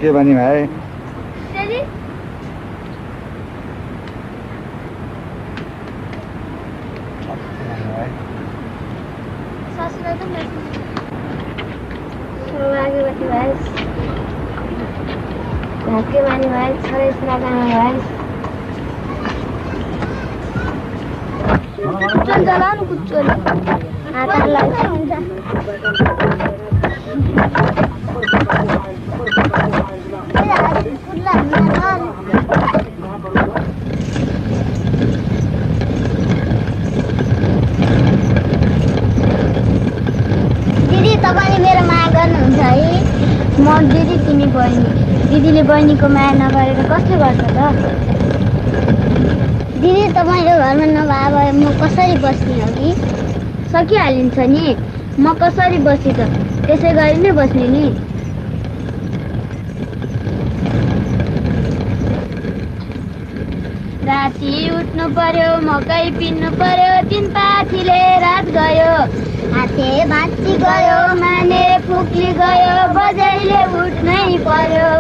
के भने भाइ सौभाग्यवती भएस्, भाग्यमानी भएस्, छोरा श्रीराम भएस्। कुचोल जलाउनु कुचोल हातमा लाग्छ हुन्छ। दिदी तपाईँले मेरो माया गर्नुहुन्छ है? म दिदी तिमी बहिनी। दिदीले बहिनीको माया नगरेर कसले गर्छ त? दिदी तपाईँको घरमा नभए भए म कसरी बस्ने हो कि? सकिहालिन्छ नि, म कसरी बसी त त्यसै गरी नै बस्ने नि। राति उठ्नु पर्यो, मकै पिन्नु पर्यो, तिन पाथीले रात गयो, हाते भाँची गयो, माने फुक्ली गयो, बजाइले उठ्नै पर्यो।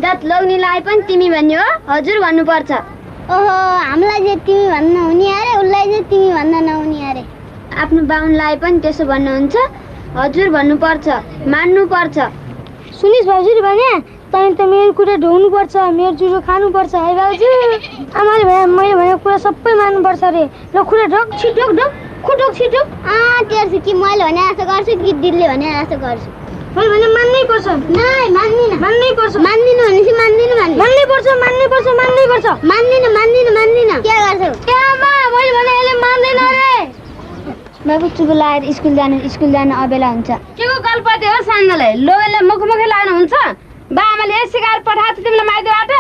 दात लग्नेलाई पनि तिमी भन्ने हो? हजुर भन्नुपर्छ। ओहो, हामीलाई चाहिँ तिमी भन्न हुने अरे, उसलाई चाहिँ तिमी भन्न नहुने अरे। आफ्नो बाहुनलाई पनि त्यसो भन्नुहुन्छ? हजुर भन्नुपर्छ, मान्नुपर्छ। सुनिस् भाउजूले भने तैँले त मेरो कुरा ढोग्नुपर्छ, मेरो जुरो खानुपर्छ है भाउजू। आमाले भने मैले भनेको कुरा सबै मान्नुपर्छ अरे। ल कुरा ढोक, छिटो ढोक, खुटोक छिटो। तेर्छु कि मैले भने जस्तो गर्छु कि दिदीले भने जस्तो गर्छु? मैले भने मान्नै पर्छ। नाइ मान्दिनँ। मान्नै पर्छ। मान्दिनँ भनेपछि मान्दिनँ भन्नु। मान्नै पर्छ, मान्नै पर्छ, मान्नै पर्छ। मान्दिनँ, मान्दिनँ, मान्दिनँ। के गर्छौ? ए आमा, मैले भने यसले मान्दैन अरे। बाबु चुप लागेर स्कुल जानु अबेला हुन्छ। के को गल्पति हो सानोलाई? लोगेले मुखमुखै लाग्नुहुन्छ? बा आमाले यही सिकाएर पठाएको थियो तिमीलाई माइतीबाट?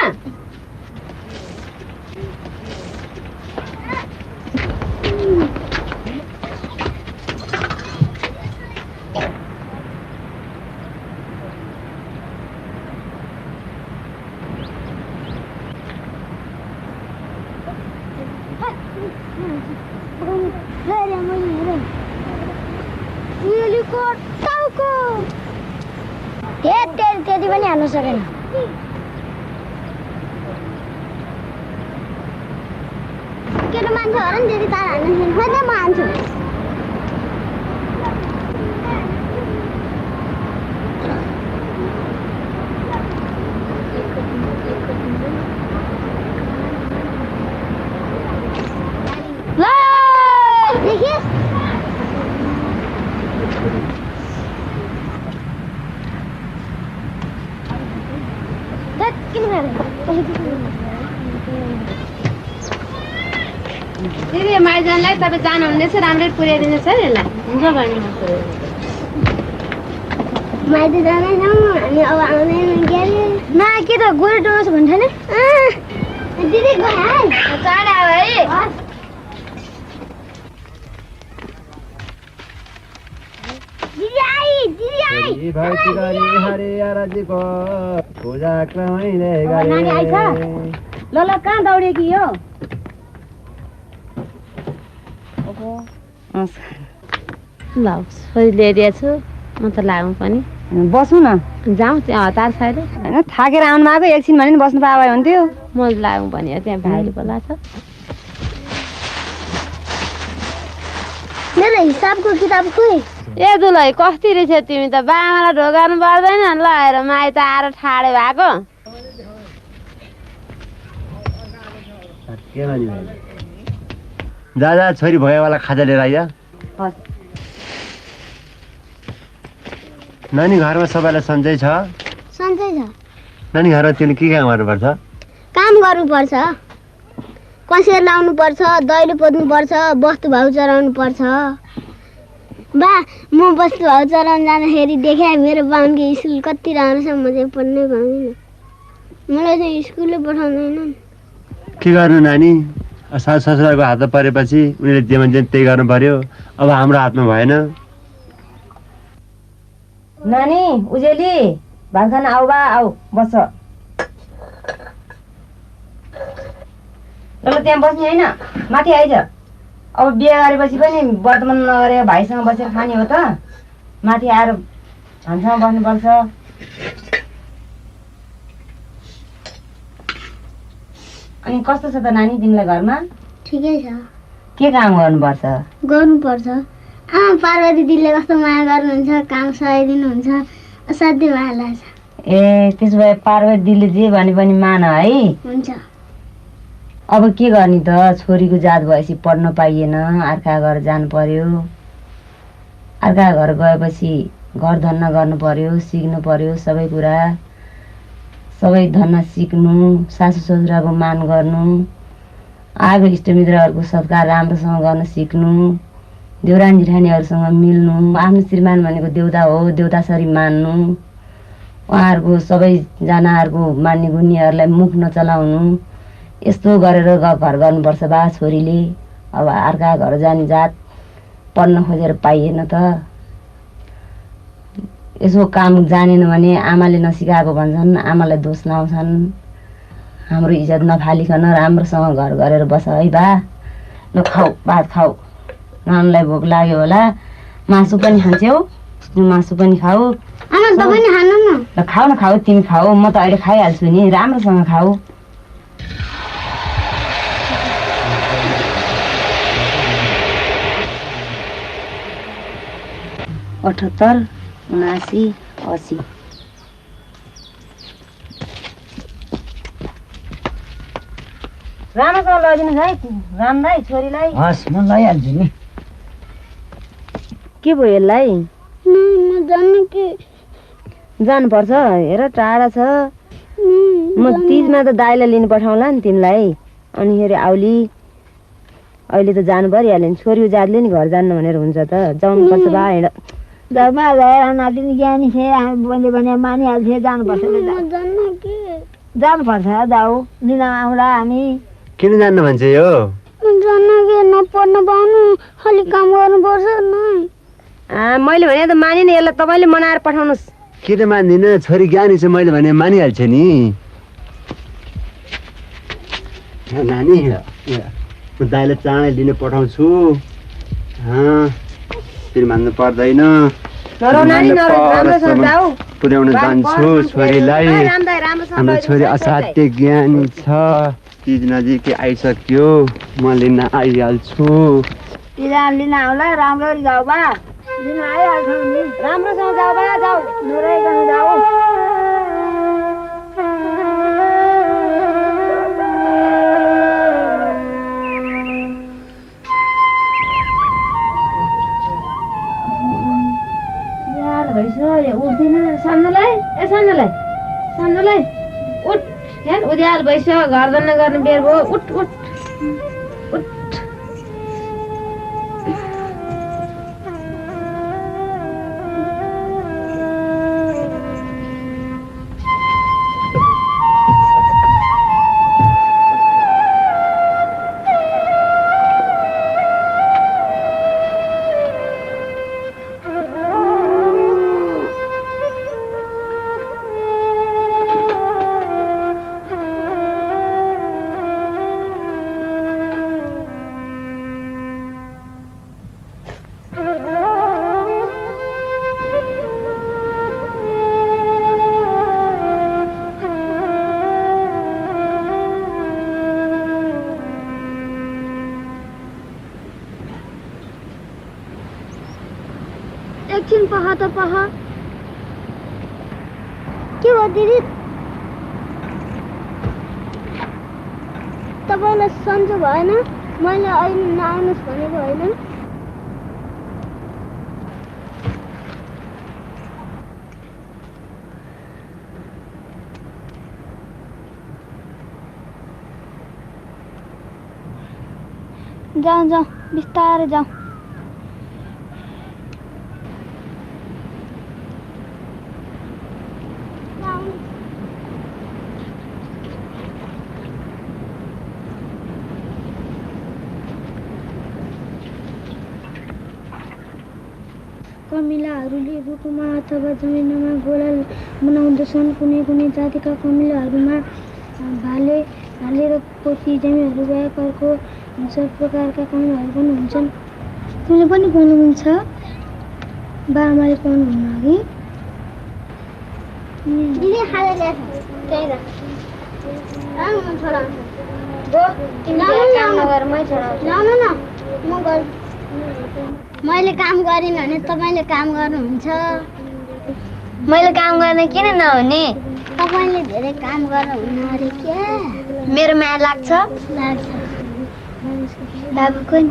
त्यति पनि हाल्नु सकेन। केटो मान्छे हो र नि त्यति तार हाल्नु सकेन। खोइ त म हान्छु। दिदी माइजनलाई तपाईँ जानुहुनेछ, राम्ररी पुर्याइदिनुहोस् है यसलाई। हुन्छ बहिनी। माइती जाँदैछौँ हामी, अब आउँदैन के अरे। ना के त गोरे डोस भन्छ नि? दिदी गयो है। चाँडा है। दिदी आई, दिदी आई। ल कहाँ दौडे कि यो? ल छोरी ल्याइदिएको छु, म त लागौँ पनि। बसौँ न, जाउँ त्यहाँ हतार छैन। होइन थाकेर आउनु भएको, एकछिन भने नि बस्नु पाए हुन्थ्यो। म लागौँ भने त्यहाँ भाइले बोलाएको छ। मेरो हिसाबको किताब खोइ। ए दुलै कति रहेछ तिमी त? बाबालाई ढोगार्नु पर्दैन ल, हेर माइत आएर ठाडे भएको। दादा छोरी भएवाला खाजा लिएर आइया। नानी घरमा सबैलाई सन्चै छ? सन्चै छ। नानी घरमा तिमीले के काम गर्नुपर्छ? काम गर्नुपर्छ, कसेर लाउनु पर्छ, दैलो पोत्नु पर्छ, बस्तु भाउ चराउनु पर्छ, बा म बस्तु भाउ चलाउन जाँदाखेरि देखाएँ मेरो बाहुनको स्कुल कति राम्रो छ, म चाहिँ पढ्नै पाउँदिनँ। मलाई चाहिँ स्कुलै पठाउँदैन। के गर्नु नानी, सास ससुराको हातमा परेपछि उनीहरूले जे भन्छ त्यही गर्नु पर्यो। अब हाम्रो हातमा भएन। नानी उजेली भात खान आऊ बा, आऊ बस। ल त्यहाँ बस्ने होइन, माथि आइज। अब बिहे गरेपछि पनि वर्तमान नगरेर भाइसँग बसेर खाने हो त, माथि आएर हामीसँग बस्नुपर्छ। अनि कस्तो छ त नानी तिमीलाई घरमा? ठिकै छ। के काम गर्नुपर्छ? गर्नुपर्छ। आमा पार्वती दिदीले कस्तो माया गर्नुहुन्छ, काम सघाइदिनुहुन्छ, असाध्यै माया लाग्छ। ए त्यसो भए पार्वती दिदीले जे भने पनि मान है। हुन्छ। अब के गर्ने त, छोरीको जात भएपछि पढ्न पाइएन, अर्का घर जानु पर्यो। अर्का घर गएपछि घर धन्ना गर्नु पर्यो, सिक्नु पर्यो सबै कुरा। सबै धन्ना सिक्नु, सासु ससुराको मान गर्नु, आएको इष्टमित्रहरूको सत्कार राम्रोसँग गर्न सिक्नु, देउरानी जेठानीहरूसँग मिल्नु। आफ्नो श्रीमान भनेको देउता हो, देउतासरी मान्नु। उहाँहरूको सबैजनाहरूको मान्ने गुन्नेहरूलाई मुख नचलाउनु। यस्तो गरेर घर गर्नुपर्छ बा छोरीले। अब अर्का घर जाने जात पढ्न खोजेर पाइएन त। यसो काम जानेन भने आमाले नसिकाएको भन्छन्, आमालाई दोष लाउँछन्। हाम्रो इज्जत नफालिकन राम्रोसँग घर गरेर बस है बा। ल खाऊ, भात खाऊ। नानीलाई भोक लाग्यो होला, मासु पनि खान्छौ, मासु पनि खाऊ। आमा तपाईँ खानु न। ल खाऊ न, खाऊ, तिमी खाऊ, म त अहिले खाइहाल्छु नि, राम्रोसँग खाऊ। 78, 79, 80। राम्रोसँग लैदिनुहोस् है रामलाई, छोरीलाई। हस्, म लैहाल्छु नि। के भयो यसलाई? म जान्नु कि जानुपर्छ, हेर टाढा छ। म तिजमा त दाइलाई लिनु पठाउँला नि तिमीलाई। अनि हेरे आउली, अहिले त जानु परिहाल्यो नि, छोरीको जातले नि घर जानु भनेर हुन्छ त, जानुपर्छ बा। हिँड घरमा गएर नातिनी ज्ञानी छे, हामीले भने मानिहाल्छे, जानुपर्छ। जानुपर्छ, जाऊ लिन आउँला हामी। किन जान्न भन्छ यो? जान्न कि नपढ्न पाउनु, खालि काम गर्नुपर्छ न। मैले भने त माने नि, यसलाई तपाईँले मनाएर पठाउनुहोस्। किन मान्दिनँ, छोरी ज्ञानी छ, मैले भने मानिहाल्छ नि। नानी म दाइलाई चाँडै लिन पठाउँछु। फेरि मान्नु पर्दैन, पुर्याउन जान्छु छोरीलाई। हाम्रो छोरी असाध्यै ज्ञानी छ। तिज नजिकै आइसक्यो, म लिन आइहाल्छु। लिन आउला, राम्ररी जाऊ बा, लिन आइहाल्छौ नि। राम्रोसँग जाऊ बा, जाऊ, नराइकन जाऊ। उठ्दैन सान्नलाई, ए सान्नलाई उठ, हेर उज्यालो भइसक्यो, घर धन्दा गर्ने बेर भयो, उठ उठ उठ। एकछिन पहा त पहा। के हो दिदी, तपाईँलाई सन्चो भएन? मैले अहिले नआउनुहोस् भनेको होइन। जाऊ जाऊ, बिस्तारै जाऊ। कमिलाहरूले रुखमा अथवा जमिनमा गोला बनाउँदछन्। कुनै कुनै जातिका कमिलाहरूमा भाले र पोथी जमीहरू बाहेक अर्को सब प्रकारका कमिलाहरू पनि हुन्छन्। तिमीले पनि पढ्नुहुन्छ? बाबाले पढ्नुहुन्न अघि दिदी खाजा ल्याएछ त्यही त छोरा ल्याउनु न म गर्छु। मैले काम गरिनँ भने तपाईँले काम गर्नुहुन्छ। मैले काम गर्न किन नहुने? तपाईँले धेरै काम गर्नुहुन्न अरे क्या? मेरो माया लाग्छ। बाबुको नि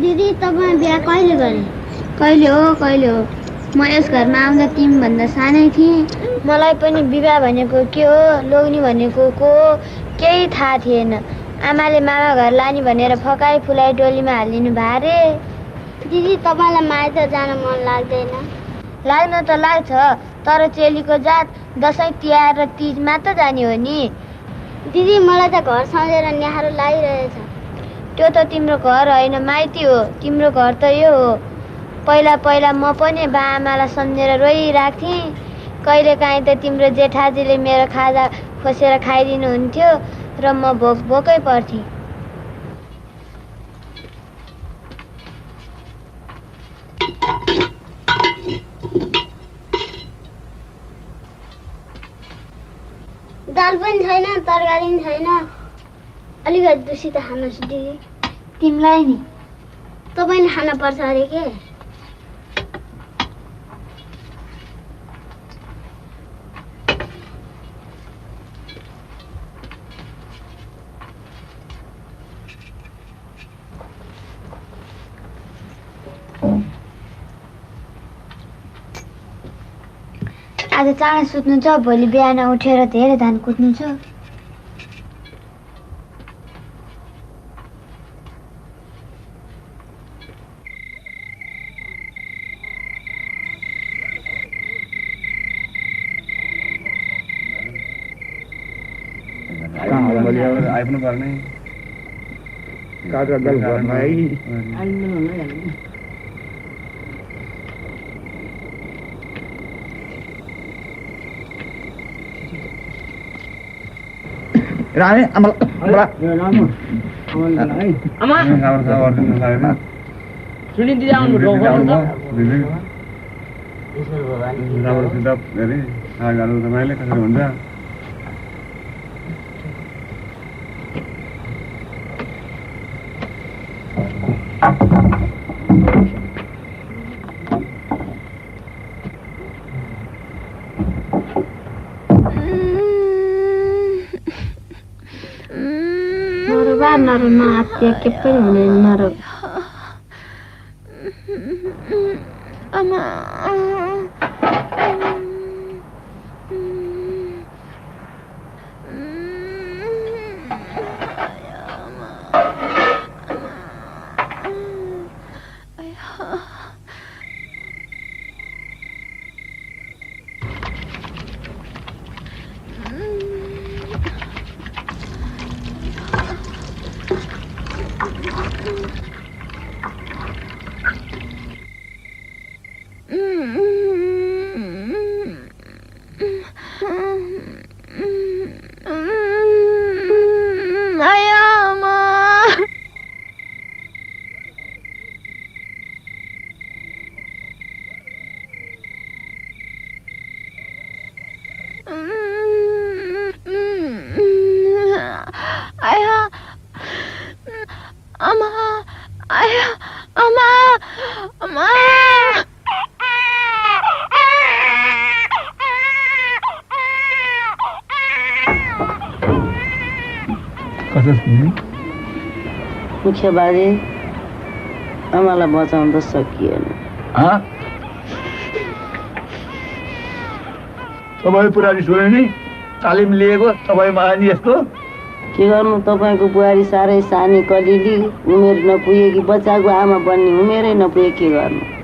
दिदी तपाईँ बिहा कहिले गरे? कहिले हो म यस घरमा आउँदा तिमीभन्दा सानै थिएँ। मलाई पनि विवाह भनेको के हो, लोग्ने भनेको को हो केही थाहा थिएन। आमाले मामा घर लाने भनेर फकाई फुलाई डोलीमा हालिदिनु भए रे। दिदी तपाईँलाई माइत जान मन लाग्दैन? लाग्न त लाग्छ, तर चेलीको जात दसैँ तिहार र तीज मात्र जाने हो नि। दिदी मलाई त घर सम्झेर न्याहारो लागिरहेछ। त्यो त तिम्रो घर होइन माइती हो, तिम्रो घर त यो हो। पहिला म पनि बाआमालाई सम्झेर रोइराख्थेँ। कहिलेकाहीँ त तिम्रो जेठाजीले मेरो खाजा खोसेर खाइदिनुहुन्थ्यो र म भोकै पर्थेँ। दाल पनि छैन, तरकारी पनि छैन। अलिकति दुसी त खानुहोस् दिदी। तिमीलाई नि तपाईँले खान पर्छ अरे के? आज चाँडो सुत्नु छ, भोलि बिहान उठेर धेरै धान कुट्नु छ। आइपुग्नु पर्ने राणे आम्हाला सुनिदिँदै आउनु तपाईँले कसरी हुन्छ? नरमा हात्या के पनि हुँदैन नर। मुख्य बाजे आमालाई बचाउन त सकिएन। तपाईँ पुरानी सुने नि तालिम लिएको तपाईँमा आनी यस्तो के गर्नु, तपाईँको बुहारी साह्रै सानी कलिली, उमेर नपुगेकी बच्चाको आमा बन्ने उमेरै नपुगे के गर्नु।